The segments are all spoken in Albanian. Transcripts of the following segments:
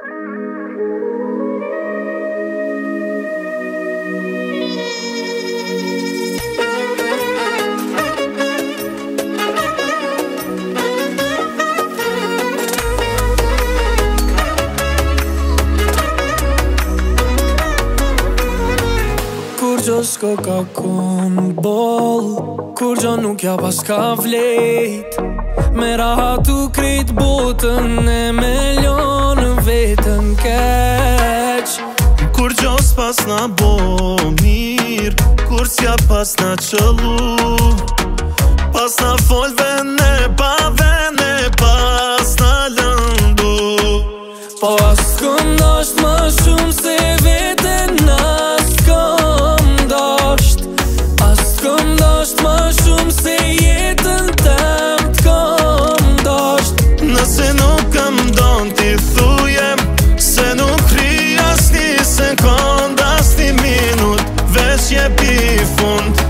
Kur gjo s'ko ka kon bol, kur gjo nuk ja pas ka vlejt, me rahatu krejt botën e me ljonë vetën keq. Kur gjo s'pas na bo mir, kur s'ja pas na qëllu, pas na fol vene pa vene, pas na lëndu. Po as s'kom dasht ma shumë se vetën as s'kom dasht, as s'kom dasht ma shumë se jetën tem t'kom dasht. Nëse nuk këm don t'i thujem, se nuk kri as një sekund, as një minut, veç jepi fund.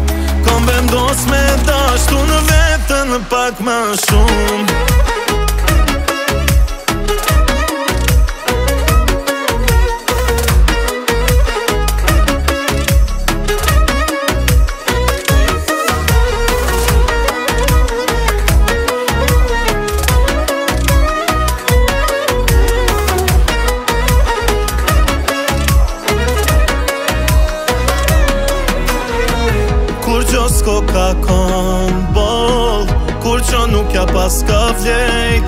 Kom vendos me dashtu në vetën pak ma shumë. Kur gjo s'ko ka kon bol, kur gjo nuk ja pas ka vlejt,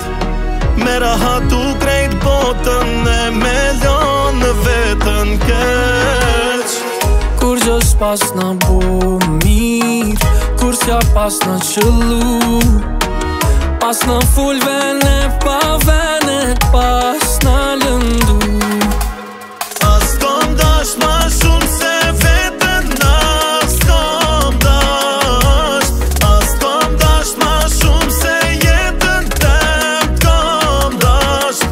me rahatu krejt botën e me ljonë në vetën keq. Kur gjo s'pas na bo mir, kur s'ja pas na qëllu, pas na full vene pa vene, pas na lëndu. As kom dash ma shumë se vetën as kom dasht, as kom dash ma shumë se jetën tem kom dasht.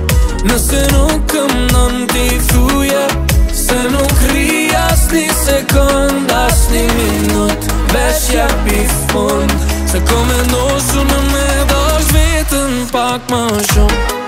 Nëse nuk këm nën t'i thuje, se nuk ri as një sekund, as një minut, veç jepi fund, se kom vendosu në me dash vetën pak ma shumë.